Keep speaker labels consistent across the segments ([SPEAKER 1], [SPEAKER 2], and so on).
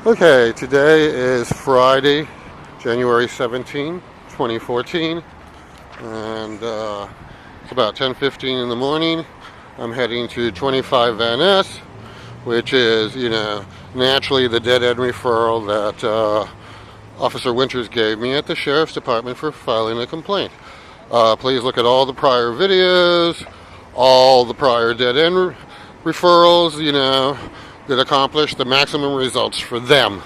[SPEAKER 1] Okay, today is Friday, January 17, 2014, and it's about 10:15 in the morning. I'm heading to 25 Van Ness, which is, naturally the dead end referral that Officer Winters gave me at the Sheriff's Department for filing a complaint. Please look at all the prior videos, all the prior dead end referrals, that accomplish the maximum results for them.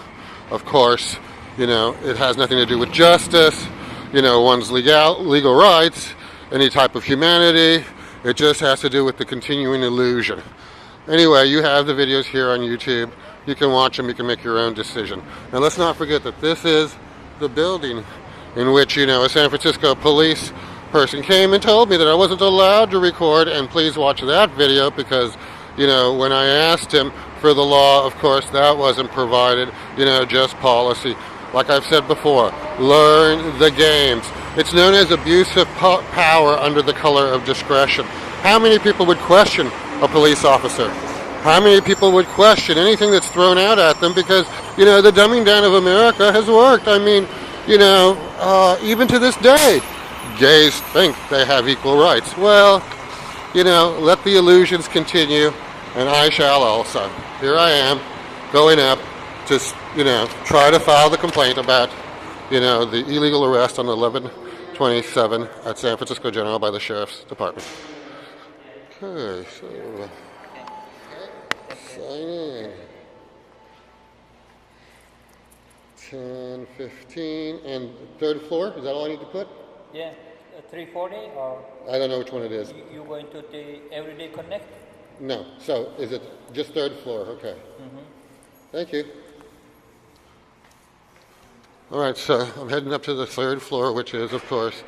[SPEAKER 1] Of course, it has nothing to do with justice, one's legal rights, any type of humanity. It just has to do with the continuing illusion. Anyway, you have the videos here on YouTube. You can watch them, you can make your own decision. Now let's not forget that this is the building in which, a San Francisco police person came and told me that I wasn't allowed to record, and please watch that video because, when I asked him for the law, of course, that wasn't provided, just policy. Like I've said before, learn the games. It's known as abuse of power under the color of discretion. How many people would question a police officer? How many people would question anything that's thrown out at them because, the dumbing down of America has worked. I mean, even to this day, gays think they have equal rights. Well, let the illusions continue, and I shall also. Here I am, going up to, try to file the complaint about, the illegal arrest on 11/27 at San Francisco General by the Sheriff's Department. Okay, so sign in. 10:15 and third floor. Is that all I need to put?
[SPEAKER 2] Yeah, 340 or?
[SPEAKER 1] I don't know which one it is.
[SPEAKER 2] You going to the Everyday Connect?
[SPEAKER 1] No. So is it just third floor? Okay. Thank you. All right. So I'm heading up to the third floor, which is, of course,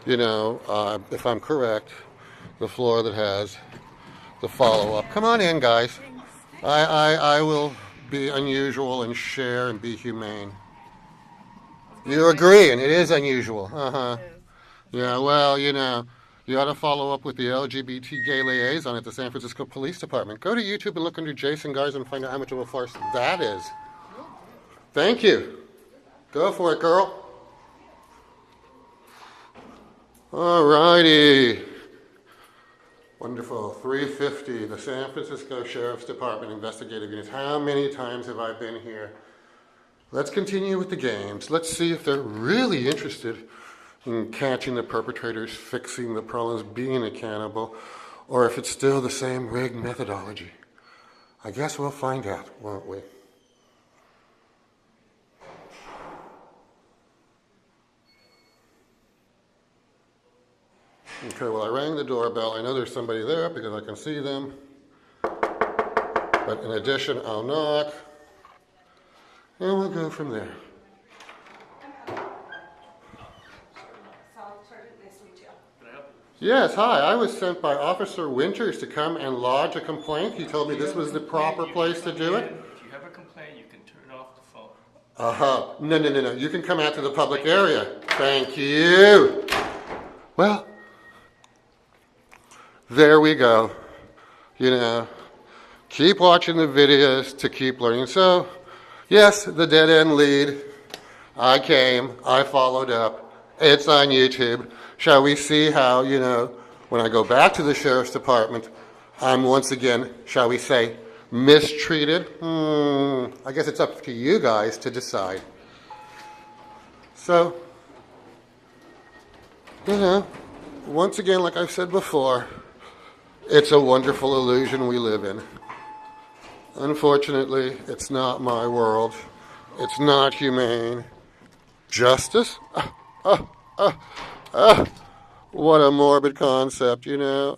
[SPEAKER 1] if I'm correct, the floor that has the follow-up. Come on in, guys. I will be unusual and share and be humane. You agree, and it is unusual. Yeah, well, you ought to follow up with the LGBT gay liaison at the San Francisco Police Department. Go to YouTube and look under Jason Garza and find out how much of a farce that is. Thank you. Go for it, girl. All righty. Wonderful. 350, the San Francisco Sheriff's Department investigative units. How many times have I been here? Let's continue with the games. Let's see if they're really interested in catching the perpetrators, fixing the problems, being accountable, or if it's still the same rigged methodology. I guess we'll find out, won't we? Okay, well, I rang the doorbell. I know there's somebody there because I can see them. But in addition, I'll knock, and we'll go from there. Yes, hi. I was sent by Officer Winters to come and lodge a complaint. He told me this was the proper place to do it.
[SPEAKER 3] If you have a complaint, you can turn off the phone.
[SPEAKER 1] No. You can come out to the public area. Thank you. Well, there we go. Keep watching the videos to keep learning. So, yes, the dead end lead. I came. I followed up. It's on YouTube. Shall we see how, when I go back to the Sheriff's Department, I'm once again, shall we say, mistreated? I guess it's up to you guys to decide. So, once again, like I've said before, it's a wonderful illusion we live in. Unfortunately, it's not my world. It's not humane. Justice? What a morbid concept, That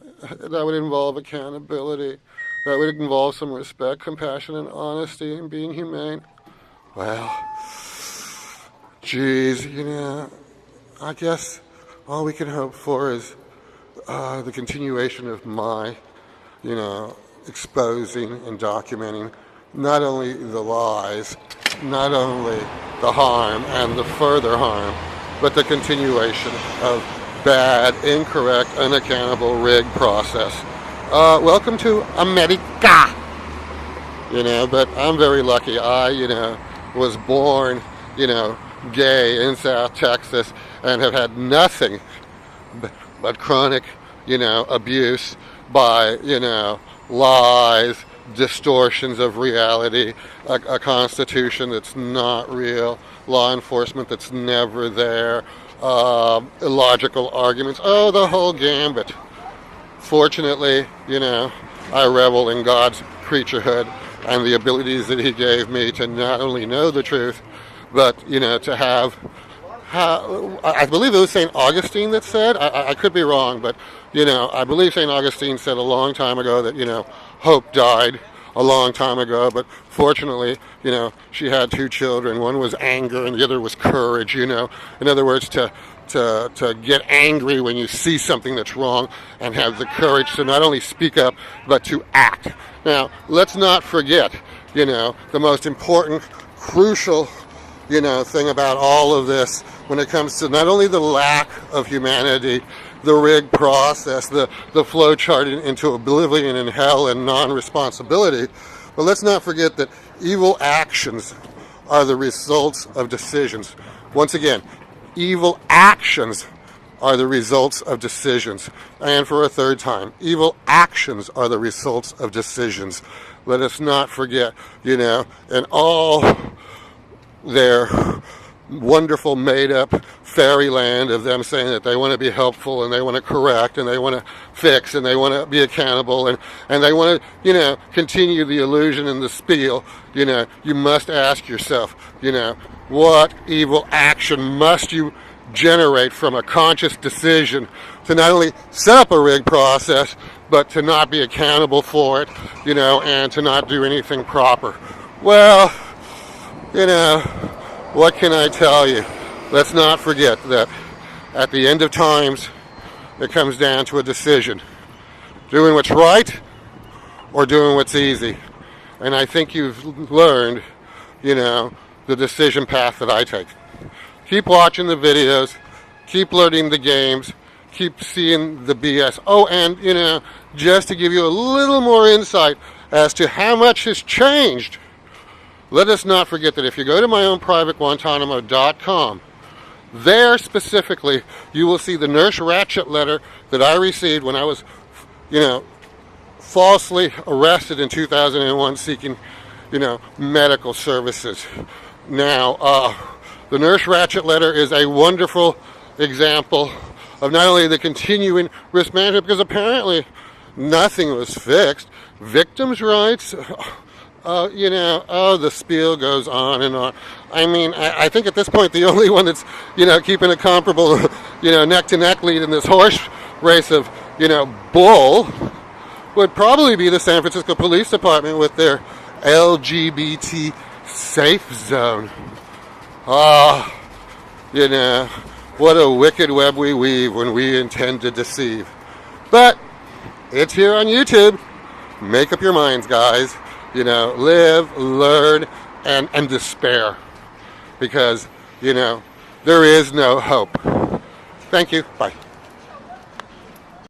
[SPEAKER 1] would involve accountability. That would involve some respect, compassion, and honesty, and being humane. Well, geez, I guess all we can hope for is the continuation of my, exposing and documenting not only the lies, not only the harm and the further harm, but the continuation of bad, incorrect, unaccountable, rigged process. Welcome to America. But I'm very lucky. I, was born, gay in South Texas and have had nothing but chronic, abuse by, lies, distortions of reality, a constitution that's not real, law enforcement that's never there, illogical arguments, the whole gambit. Fortunately, I revel in God's creaturehood and the abilities that he gave me to not only know the truth, but, to have, I believe it was St. Augustine that said, I could be wrong, but, I believe St. Augustine said a long time ago that, hope died a long time ago, but fortunately, she had 2 children. One was anger and the other was courage, In other words, to get angry when you see something that's wrong and have the courage to not only speak up, but to act. Now, let's not forget, the most important, crucial, thing about all of this when it comes to not only the lack of humanity, the rigged process, the flow chart into oblivion and hell and non-responsibility, but let's not forget that evil actions are the results of decisions. Once again, evil actions are the results of decisions. And for a third time, evil actions are the results of decisions. Let us not forget, and all their wonderful made-up fairyland of them saying that they want to be helpful and they want to correct and they want to fix and they want to be accountable and they want to, continue the illusion and the spiel, you must ask yourself, what evil action must you generate from a conscious decision to not only set up a rigged process, but to not be accountable for it, and to not do anything proper. Well, what can I tell you? Let's not forget that at the end of times, it comes down to a decision. Doing what's right or doing what's easy. And I think you've learned, the decision path that I take. Keep watching the videos, keep learning the games, keep seeing the BS. Oh, and, just to give you a little more insight as to how much has changed, let us not forget that if you go to myownprivateguantanamo.com, there specifically, you will see the Nurse Ratchet letter that I received when I was, falsely arrested in 2001 seeking, medical services. Now, the Nurse Ratchet letter is a wonderful example of not only the continuing risk management, because apparently nothing was fixed. Victims' rights, the spiel goes on and on. I mean, I think at this point the only one that's, keeping a comparable, neck-to-neck lead in this horse race of, bull would probably be the San Francisco Police Department with their LGBT safe zone. What a wicked web we weave when we intend to deceive. But it's here on YouTube. Make up your minds, guys. Live, learn, and despair. Because, there is no hope. Thank you. Bye.